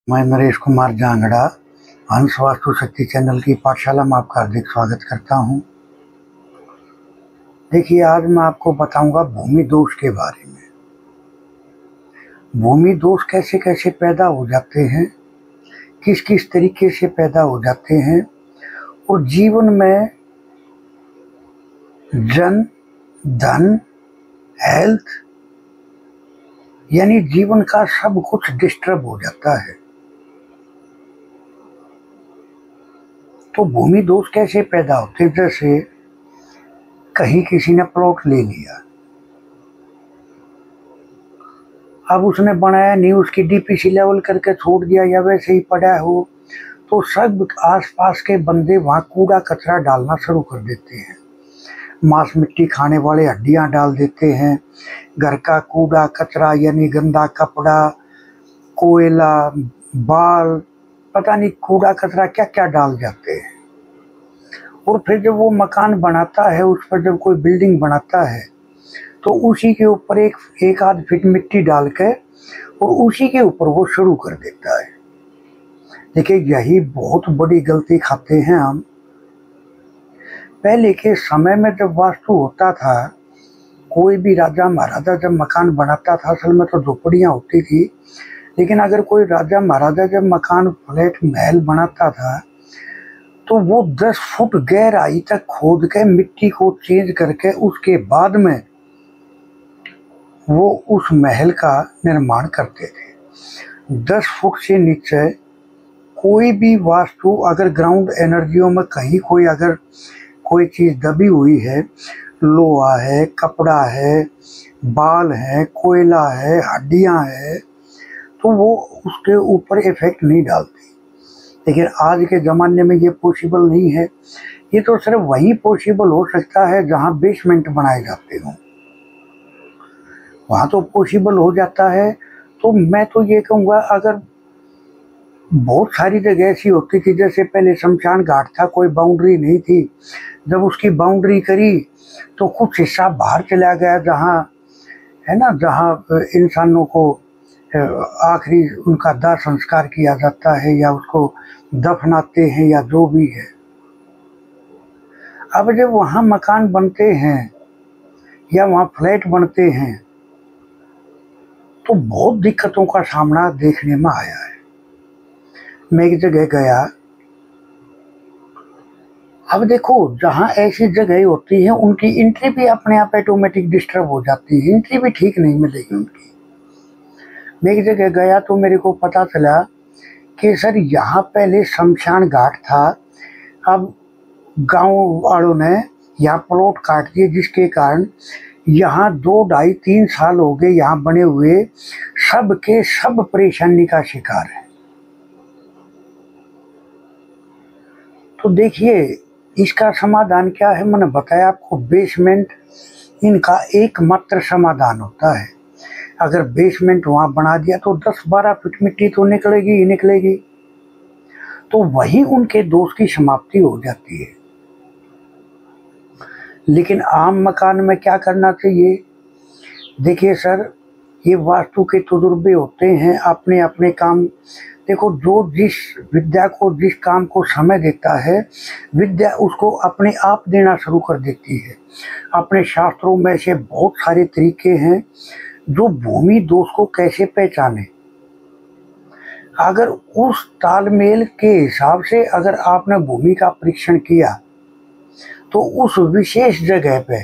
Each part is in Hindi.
मैं नरेश कुमार जांगड़ा हंस वास्तु शक्ति चैनल की पाठशाला में आपका हार्दिक स्वागत करता हूं। देखिए, आज मैं आपको बताऊंगा भूमि दोष के बारे में। भूमि दोष कैसे कैसे पैदा हो जाते हैं, किस किस तरीके से पैदा हो जाते हैं और जीवन में जन, धन, हेल्थ यानी जीवन का सब कुछ डिस्टर्ब हो जाता है। तो भूमि दोष कैसे पैदा होते, जैसे कहीं किसी ने प्लॉट ले लिया, अब उसने बनाया नहीं, उसकी डीपीसी लेवल करके छोड़ दिया या वैसे ही पड़ा हो, तो सब आसपास के बंदे वहाँ कूड़ा कचरा डालना शुरू कर देते हैं। मांस मिट्टी खाने वाले हड्डियाँ डाल देते हैं, घर का कूड़ा कचरा यानी गंदा कपड़ा, कोयला, बाल, पता नहीं कूड़ा कचरा क्या क्या डाल जाते हैं। और फिर जब वो मकान बनाता है, उस पर जब कोई बिल्डिंग बनाता है तो उसी के ऊपर एक आध फीट मिट्टी डाल के और उसी के ऊपर वो शुरू कर देता है। देखिए, यही बहुत बड़ी गलती खाते हैं हम। पहले के समय में जब वास्तु होता था, कोई भी राजा महाराजा जब मकान बनाता था, असल में तो झोपड़ियाँ होती थी, लेकिन अगर कोई राजा महाराजा जब मकान फ्लैट महल बनाता था तो वो 10 फुट गहराई तक खोद के मिट्टी को चेंज करके उसके बाद में वो उस महल का निर्माण करते थे। 10 फुट से नीचे कोई भी वास्तु अगर ग्राउंड एनर्जियों में कहीं अगर कोई चीज़ दबी हुई है, लोहा है, कपड़ा है, बाल है, कोयला है, हड्डियां है, तो वो उसके ऊपर इफेक्ट नहीं डालती। लेकिन आज के ज़माने में ये पॉसिबल नहीं है। ये तो सिर्फ वहीं पॉसिबल हो सकता है जहाँ बेसमेंट बनाए जाते हों, वहाँ तो पॉसिबल हो जाता है। तो मैं तो ये कहूँगा, अगर बहुत सारी जगह ऐसी होती थी, जैसे पहले शमशान घाट था, कोई बाउंड्री नहीं थी, जब उसकी बाउंड्री करी तो कुछ हिस्सा बाहर चला गया, जहाँ है ना, जहाँ इंसानों को आखिरी उनका दाह संस्कार किया जाता है या उसको दफनाते हैं या जो भी है। अब जब वहाँ मकान बनते हैं या वहाँ फ्लैट बनते हैं तो बहुत दिक्कतों का सामना देखने में आया है। मैं एक जगह गया, अब देखो, जहाँ ऐसी जगह होती है उनकी एंट्री भी अपने आप ऑटोमेटिक डिस्टर्ब हो जाती है, एंट्री भी ठीक नहीं मिलेगी उनकी। मैं एक जगह गया तो मेरे को पता चला कि सर, यहाँ पहले शमशान घाट था, अब गांव वालों ने यहाँ प्लॉट काट दिए, जिसके कारण यहाँ 2, 2.5, 3 साल हो गए यहाँ बने हुए सब के सब परेशानी का शिकार है। तो देखिए, इसका समाधान क्या है, मैंने बताया आपको, बेसमेंट इनका एकमात्र समाधान होता है। अगर बेसमेंट वहाँ बना दिया तो 10-12 फीट मिट्टी तो निकलेगी ही निकलेगी, तो वही उनके दोष की समाप्ति हो जाती है। लेकिन आम मकान में क्या करना चाहिए? देखिए सर, ये वास्तु के तजुर्बे होते हैं, अपने अपने काम। देखो, जो जिस विद्या को, जिस काम को समय देता है, विद्या उसको अपने आप देना शुरू कर देती है। अपने शास्त्रों में से बहुत सारे तरीके हैं जो भूमि दोष को कैसे पहचाने। अगर उस तालमेल के हिसाब से अगर आपने भूमि का परीक्षण किया तो उस विशेष जगह पे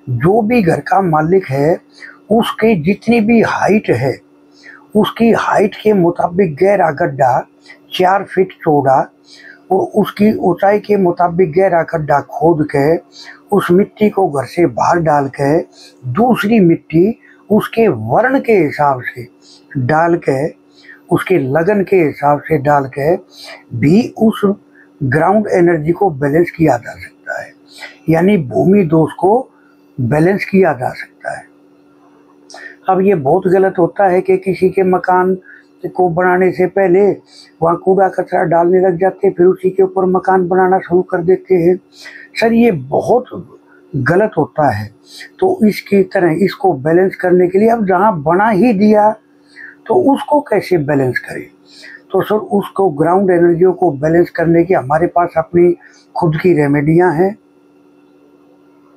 जो भी घर का मालिक है, उसके जितनी भी हाइट है, उसकी हाइट के मुताबिक गहरा गड्ढा 4 फीट चौड़ा और उसकी ऊंचाई के मुताबिक गहरा गड्ढा खोद के उस मिट्टी को घर से बाहर डाल के दूसरी मिट्टी उसके वर्ण के हिसाब से डाल के, उसके लगन के हिसाब से डाल के भी उस ग्राउंड एनर्जी को बैलेंस किया जा सकता है, यानी भूमि दोष को बैलेंस किया जा सकता है। अब ये बहुत गलत होता है कि किसी के मकान को बनाने से पहले वहाँ कूड़ा कचरा डालने लग जाते, फिर उसी के ऊपर मकान बनाना शुरू कर देते हैं। सर, ये बहुत गलत होता है। तो इसकी तरह इसको बैलेंस करने के लिए अब जहाँ बना ही दिया तो उसको कैसे बैलेंस करें? तो सर उसको ग्राउंड एनर्जियों को बैलेंस करने की हमारे पास अपनी खुद की रेमेडियां हैं।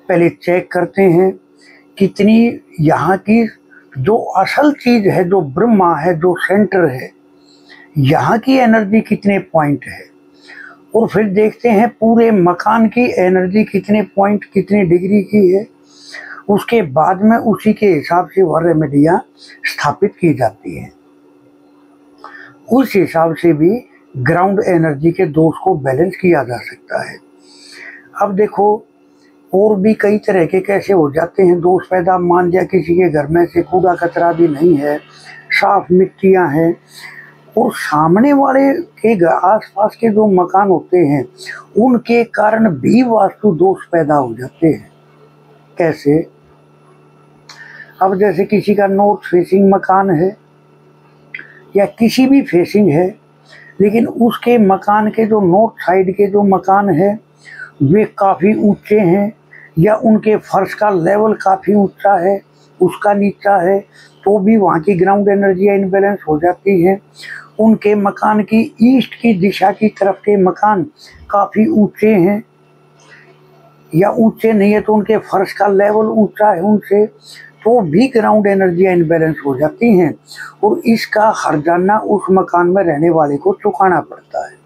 पहले चेक करते हैं कितनी यहाँ की जो असल चीज है, जो ब्रह्मा है, जो सेंटर है, यहाँ की एनर्जी कितने पॉइंट है, और फिर देखते हैं पूरे मकान की एनर्जी कितने पॉइंट कितने डिग्री की है। उसके बाद में उसी के हिसाब से वह रेमेडियां स्थापित की जाती हैं। उस हिसाब से भी ग्राउंड एनर्जी के दोष को बैलेंस किया जा सकता है। अब देखो और भी कई तरह के कैसे हो जाते हैं दोष पैदा। मान लिया किसी के घर में से कूड़ा कचरा भी नहीं है, साफ मिट्टियां हैं, और सामने वाले के आसपास के जो मकान होते हैं उनके कारण भी वास्तु दोष पैदा हो जाते हैं। कैसे? अब जैसे किसी का नॉर्थ फेसिंग मकान है या किसी भी फेसिंग है, लेकिन उसके मकान के जो नॉर्थ साइड के जो मकान है वे काफ़ी ऊंचे हैं, या उनके फर्श का लेवल काफ़ी ऊंचा है, उसका नीचा है, तो भी वहाँ की ग्राउंड एनर्जी इनबैलेंस हो जाती है। उनके मकान की ईस्ट की दिशा की तरफ के मकान काफ़ी ऊंचे हैं, या ऊंचे नहीं है तो उनके फर्श का लेवल ऊंचा है उनसे, तो भी ग्राउंड एनर्जी इनबैलेंस हो जाती हैं, और इसका हर्जाना उस मकान में रहने वाले को चुकाना पड़ता है।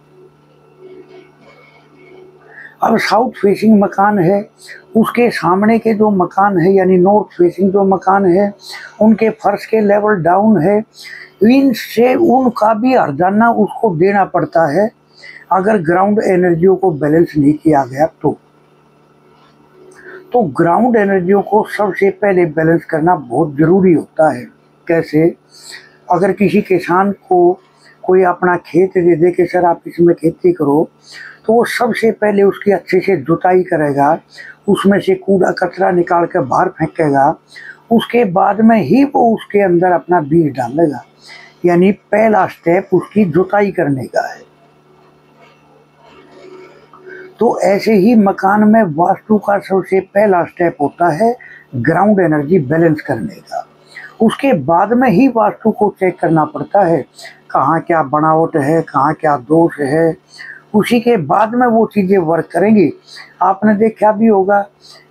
अब साउथ फेसिंग मकान है, उसके सामने के जो मकान है यानी नॉर्थ फेसिंग जो मकान है उनके फर्श के लेवल डाउन है, इनसे उनका भी हर्जाना उसको देना पड़ता है अगर ग्राउंड एनर्जियों को बैलेंस नहीं किया गया तो ग्राउंड एनर्जियों को सबसे पहले बैलेंस करना बहुत ज़रूरी होता है। कैसे? अगर किसी किसान को कोई अपना खेत दे दे कि सर आप इसमें खेती करो, तो वो सबसे पहले उसकी अच्छे से जुताई करेगा, उसमें से कूड़ा कचरा निकाल कर बाहर फेंकेगा, उसके बाद में ही वो उसके अंदर अपना बीज डालेगा। यानी पहला स्टेप उसकी जुताई करने का है। तो ऐसे ही मकान में वास्तु का सबसे पहला स्टेप होता है ग्राउंड एनर्जी बैलेंस करने का। उसके बाद में ही वास्तु को चेक करना पड़ता है कहाँ क्या बनावट है, कहाँ क्या दोष है, उसी के बाद में वो चीज़ें वर्क करेंगी। आपने देखा भी होगा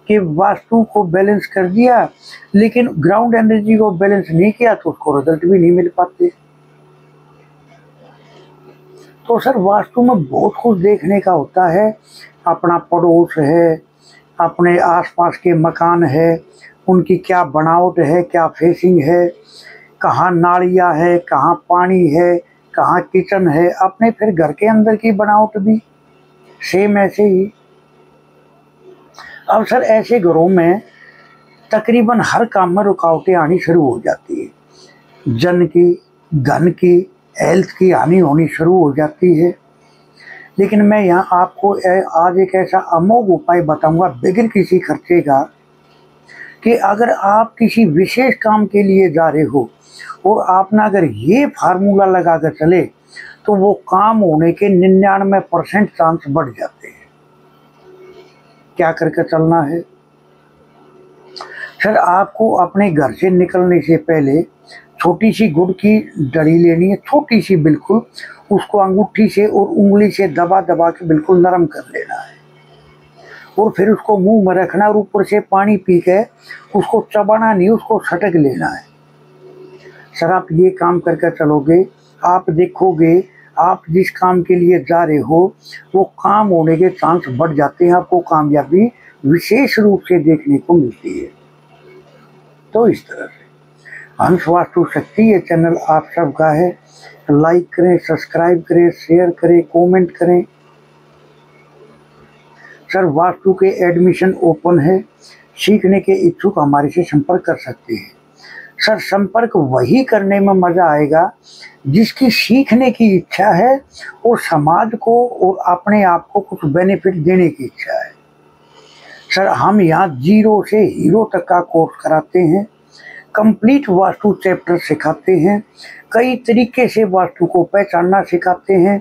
कि वास्तु को बैलेंस कर दिया लेकिन ग्राउंड एनर्जी को बैलेंस नहीं किया तो उसको रिजल्ट भी नहीं मिल पाते। तो सर वास्तु में बहुत कुछ देखने का होता है। अपना पड़ोस है, अपने आसपास के मकान है, उनकी क्या बनावट है, क्या फेसिंग है, कहाँ नालियाँ है, कहाँ पानी है, कहाँ किचन है, अपने फिर घर के अंदर की बनावट भी सेम ऐसे ही। अब सर ऐसे घरों में तकरीबन हर काम में रुकावटें आनी शुरू हो जाती है। जन की, धन की, हेल्थ की हानि होनी शुरू हो जाती है। लेकिन मैं यहाँ आपको आज एक ऐसा अमोघ उपाय बताऊंगा बगैर किसी खर्चे का कि अगर आप किसी विशेष काम के लिए जा रहे हो और आपने अगर ये फार्मूला लगा कर चले तो वो काम होने के 99% चांस बढ़ जाते हैं। क्या करके चलना है? सर आपको अपने घर से निकलने से पहले छोटी सी गुड़ की डली लेनी है, छोटी सी बिल्कुल, उसको अंगूठी से और उंगली से दबा दबा के बिल्कुल नरम कर लेना है, और फिर उसको मुंह में रखना और ऊपर से पानी पी के उसको चबाना नहीं, उसको सटक लेना है। सर आप ये काम करके चलोगे, आप देखोगे आप जिस काम के लिए जा रहे हो वो काम होने के चांस बढ़ जाते हैं, आपको कामयाबी विशेष रूप से देखने को मिलती है। तो इस तरह से हंस वास्तु शक्ति ये चैनल आप सबका है। लाइक करें, सब्सक्राइब करें, शेयर करें, कमेंट करें। सर वास्तु के एडमिशन ओपन है, सीखने के इच्छुक हमारे से संपर्क कर सकते हैं। सर संपर्क वही करने में मज़ा आएगा जिसकी सीखने की इच्छा है और समाज को और अपने आप को कुछ बेनिफिट देने की इच्छा है। सर हम यहाँ 0 से हीरो तक का कोर्स कराते हैं, कंप्लीट वास्तु चैप्टर सिखाते हैं, कई तरीके से वास्तु को पहचानना सिखाते हैं,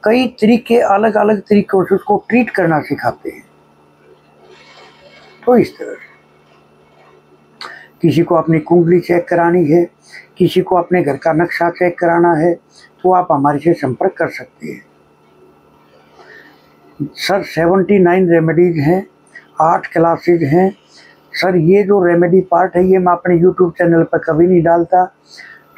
कई तरीके अलग अलग तरीकों से उसको ट्रीट करना सिखाते हैं। तो इस तरह से किसी को अपनी कुंडली चेक करानी है, किसी को अपने घर का नक्शा चेक कराना है, तो आप हमारे से संपर्क कर सकते हैं। सर 79 रेमेडीज हैं, 8 क्लासेज हैं। सर ये जो रेमेडी पार्ट है ये मैं अपने यूट्यूब चैनल पर कभी नहीं डालता।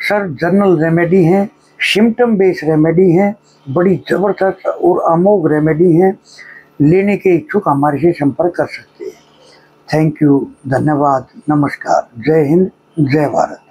सर जनरल रेमेडी हैं, सिम्टम बेस्ड रेमेडी हैं, बड़ी ज़बरदस्त और अमोघ रेमेडी हैं। लेने के इच्छुक हमारे से संपर्क कर सकते हैं। थैंक यू, धन्यवाद, नमस्कार, जय हिंद, जय भारत।